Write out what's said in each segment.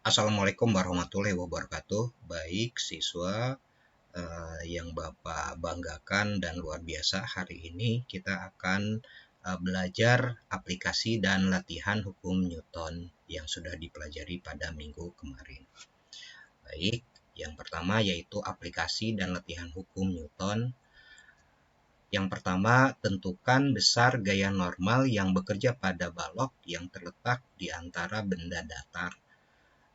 Assalamualaikum warahmatullahi wabarakatuh. Baik siswa yang Bapak banggakan dan luar biasa, hari ini kita akan belajar aplikasi dan latihan hukum Newton yang sudah dipelajari pada minggu kemarin. Baik, yang pertama yaitu aplikasi dan latihan hukum Newton. Yang pertama, tentukan besar gaya normal yang bekerja pada balok yang terletak di antara benda datar.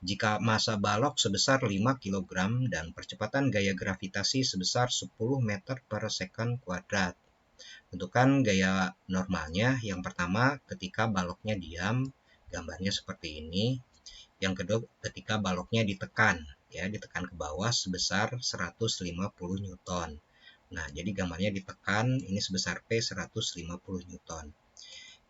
Jika massa balok sebesar 5 kg dan percepatan gaya gravitasi sebesar 10 meter per second kuadrat. Tentukan gaya normalnya. Yang pertama, ketika baloknya diam, gambarnya seperti ini. Yang kedua, ketika baloknya ditekan, ditekan ke bawah sebesar 150 Newton. Nah, jadi gambarnya ditekan, ini sebesar P 150 Newton.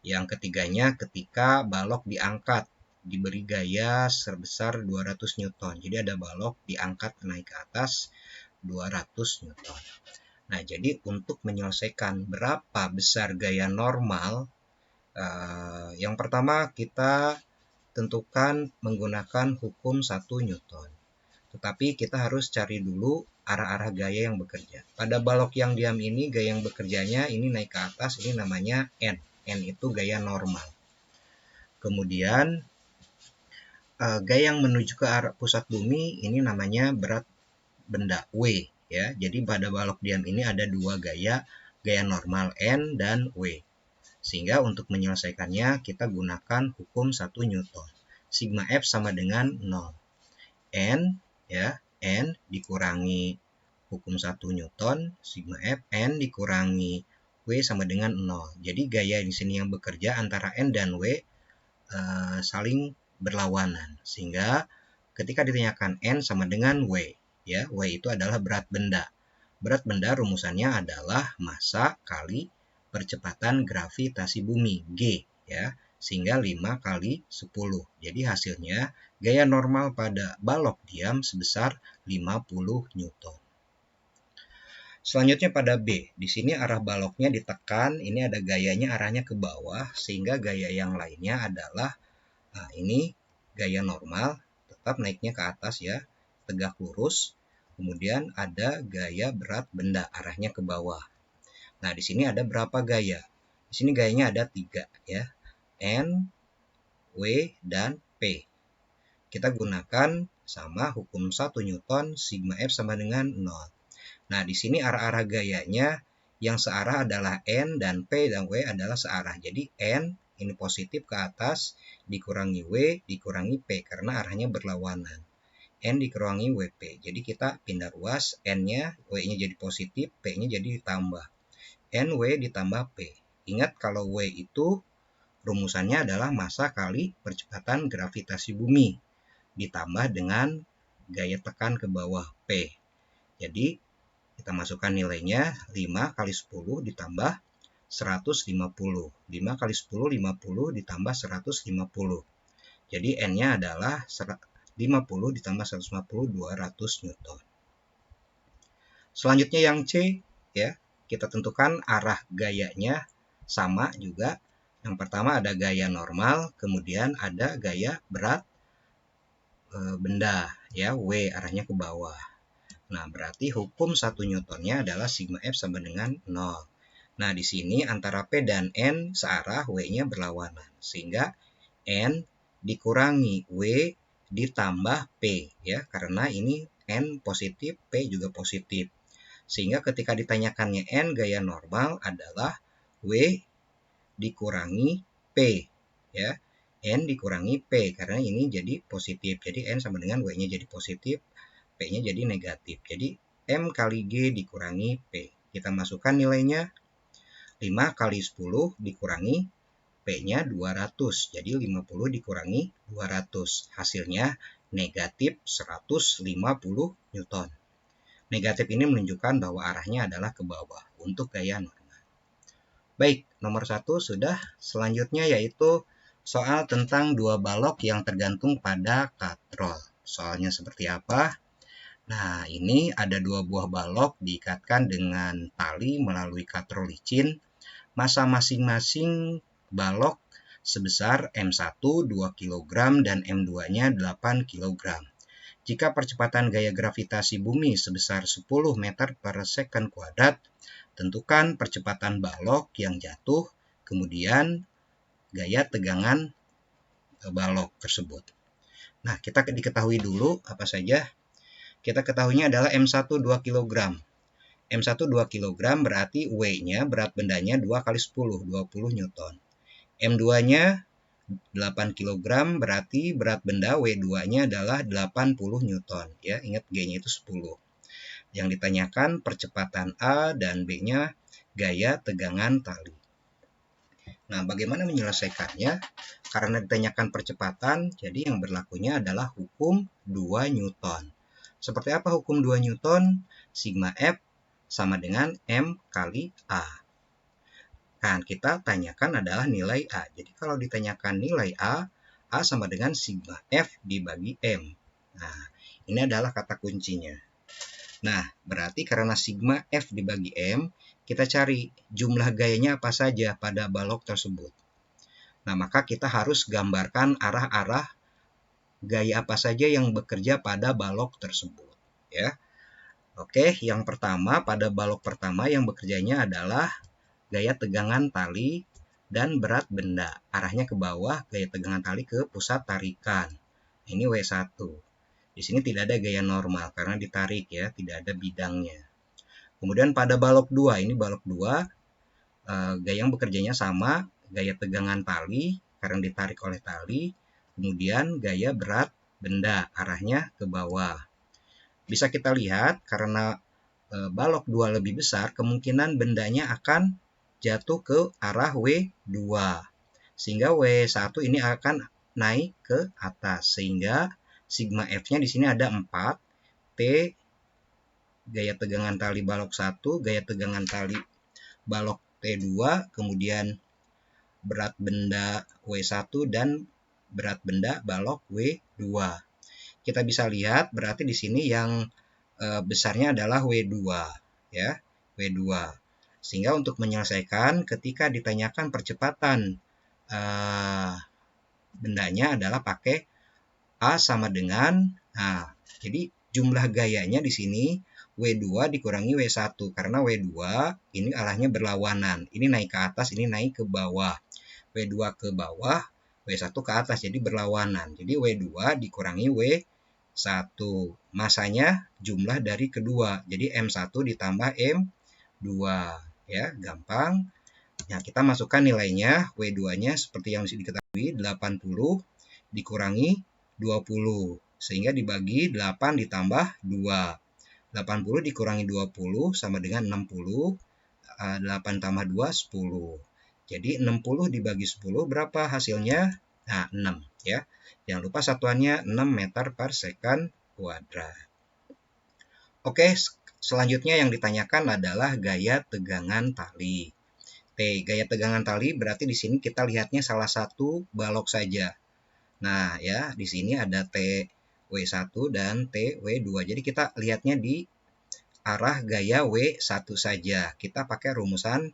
Yang ketiganya, ketika balok diangkat, diberi gaya sebesar 200 Newton. Jadi ada balok diangkat naik ke atas 200 Newton. Nah, jadi untuk menyelesaikan berapa besar gaya normal, yang pertama kita tentukan menggunakan hukum 1 Newton. Tetapi kita harus cari dulu arah-arah gaya yang bekerja. Pada balok yang diam ini, gaya yang bekerjanya ini naik ke atas, ini namanya N. N itu gaya normal. Kemudian gaya yang menuju ke arah pusat bumi ini namanya berat benda W, ya. Jadi pada balok diam ini ada dua gaya normal N dan W. Sehingga untuk menyelesaikannya kita gunakan hukum 1 Newton. Sigma F sama dengan 0. N, ya, N dikurangi hukum 1 Newton, sigma F, N dikurangi W sama dengan 0. Jadi gaya di sini yang bekerja antara N dan W saling berlawanan. Sehingga ketika ditanyakan N sama dengan W, ya, W itu adalah berat benda. Berat benda rumusannya adalah massa kali percepatan gravitasi bumi, G, ya. Sehingga 5 kali 10. Jadi hasilnya gaya normal pada balok diam sebesar 50 Newton. Selanjutnya pada B, di sini arah baloknya ditekan, ini ada gayanya arahnya ke bawah, sehingga gaya yang lainnya adalah, nah ini gaya normal, tetap naiknya ke atas ya, tegak lurus, kemudian ada gaya berat benda, arahnya ke bawah. Nah di sini ada berapa gaya? Di sini gayanya ada 3 ya, N, W, dan P. Kita gunakan sama hukum 1 Newton, sigma F sama dengan 0. Nah, di sini arah-arah gayanya yang searah adalah N dan P dan W adalah searah. Jadi N ini positif ke atas dikurangi W dikurangi P karena arahnya berlawanan. N dikurangi WP. Jadi kita pindah ruas, N-nya, W-nya jadi positif, P-nya jadi ditambah. NW ditambah P. Ingat kalau W itu rumusannya adalah massa kali percepatan gravitasi bumi ditambah dengan gaya tekan ke bawah P. Jadi kita masukkan nilainya 5 kali 10 ditambah 150. 5 kali 10, 50 ditambah 150. Jadi N-nya adalah 50 ditambah 150, 200 Newton. Selanjutnya yang C, ya, kita tentukan arah gayanya sama juga. Yang pertama ada gaya normal, kemudian ada gaya berat benda, ya, W arahnya ke bawah. Nah, berarti hukum 1 Newtonnya adalah sigma F sama dengan 0. Nah, di sini antara P dan N searah, W-nya berlawanan. Sehingga N dikurangi W ditambah P, ya, karena ini N positif, P juga positif. Sehingga ketika ditanyakannya N gaya normal adalah W dikurangi P, ya. N dikurangi P karena ini jadi positif. Jadi N sama dengan W-nya jadi positif, P-nya jadi negatif. Jadi M kali G dikurangi P. Kita masukkan nilainya 5 kali 10 dikurangi P-nya 200. Jadi 50 dikurangi 200. Hasilnya negatif 150 Newton. Negatif ini menunjukkan bahwa arahnya adalah ke bawah untuk gaya normal. Baik, nomor 1 sudah. Selanjutnya yaitu soal tentang dua balok yang tergantung pada katrol. Soalnya seperti apa? Nah, ini ada dua buah balok diikatkan dengan tali melalui katrol licin. Massa masing-masing balok sebesar M1 2 kg dan M2-nya 8 kg. Jika percepatan gaya gravitasi bumi sebesar 10 meter per second kuadrat, tentukan percepatan balok yang jatuh, kemudian gaya tegangan balok tersebut. Nah, kita diketahui dulu apa saja. Kita ketahuinya adalah M1 2 kg. M1 2 kg berarti W-nya, berat bendanya 2 kali 10, 20 Newton. M2-nya 8 kg berarti berat benda W2-nya adalah 80 Newton. Ya, ingat G-nya itu 10. Yang ditanyakan percepatan A dan B-nya gaya tegangan tali. Nah, bagaimana menyelesaikannya? Karena ditanyakan percepatan, jadi yang berlakunya adalah hukum 2 Newton. Seperti apa hukum 2 Newton? Sigma F sama dengan M kali A. Kan kita tanyakan adalah nilai A. Jadi kalau ditanyakan nilai A sama dengan sigma F dibagi M. Nah, ini adalah kata kuncinya. Nah, berarti karena sigma F dibagi M, kita cari jumlah gayanya apa saja pada balok tersebut. Nah, maka kita harus gambarkan arah-arah gaya apa saja yang bekerja pada balok tersebut. Ya. Oke, yang pertama pada balok pertama yang bekerjanya adalah gaya tegangan tali dan berat benda. Arahnya ke bawah, gaya tegangan tali ke pusat tarikan. Ini W1. Di sini tidak ada gaya normal karena ditarik ya, tidak ada bidangnya. Kemudian pada balok 2, ini balok 2, gaya yang bekerjanya sama, gaya tegangan tali karena ditarik oleh tali, kemudian gaya berat benda, arahnya ke bawah. Bisa kita lihat karena balok 2 lebih besar, kemungkinan bendanya akan jatuh ke arah W2. Sehingga W1 ini akan naik ke atas. Sehingga sigma F-nya di sini ada 4. T gaya tegangan tali balok 1, gaya tegangan tali balok T2, kemudian berat benda W1 dan berat benda balok W2. Kita bisa lihat berarti di sini yang besarnya adalah W2 ya, W2. Sehingga untuk menyelesaikan ketika ditanyakan percepatan bendanya adalah pakai A sama dengan jadi jumlah gayanya di sini W2 dikurangi W1 karena W2 ini arahnya berlawanan. Ini naik ke atas, ini naik ke bawah. W2 ke bawah, W1 ke atas, jadi berlawanan. Jadi W2 dikurangi W1. Masanya jumlah dari kedua. Jadi M1 ditambah M2. Ya, gampang. Nah, kita masukkan nilainya. W2-nya seperti yang diketahui 80 dikurangi 20. Sehingga dibagi 8 ditambah 2. 80 dikurangi 20 sama dengan 60. 8 tambah 2, 10. Jadi 60 dibagi 10 berapa hasilnya? Nah, 6 ya. Jangan lupa satuannya 6 meter per second kuadrat. Oke, selanjutnya yang ditanyakan adalah gaya tegangan tali. T, gaya tegangan tali berarti di sini kita lihatnya salah satu balok saja. Nah, ya, di sini ada TW1 dan TW2. Jadi kita lihatnya di arah gaya W1 saja. Kita pakai rumusan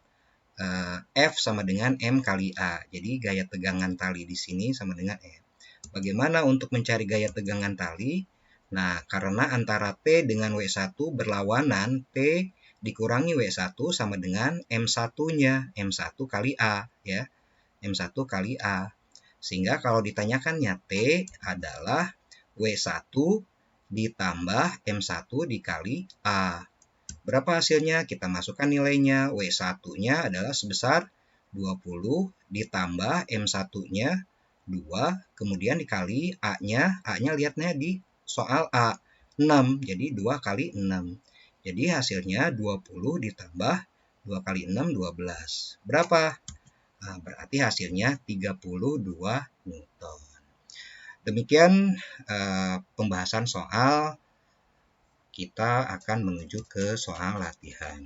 F sama dengan M kali A. Jadi gaya tegangan tali di sini sama dengan M. Bagaimana untuk mencari gaya tegangan tali? Nah, karena antara T dengan W1 berlawanan, T dikurangi W1 sama dengan M1-nya. M1 kali A. Ya, M1 kali A. Sehingga kalau ditanyakannya T adalah W1 ditambah M1 dikali A. Berapa hasilnya? Kita masukkan nilainya. W1-nya adalah sebesar 20 ditambah M1-nya 2, kemudian dikali A-nya. A-nya lihatnya di soal A, 6. Jadi 2 kali 6. Jadi hasilnya 20 ditambah 2 kali 6, 12. Berapa? Nah, berarti hasilnya 32 Newton. Demikian pembahasan soal. Kita akan menuju ke soal latihan.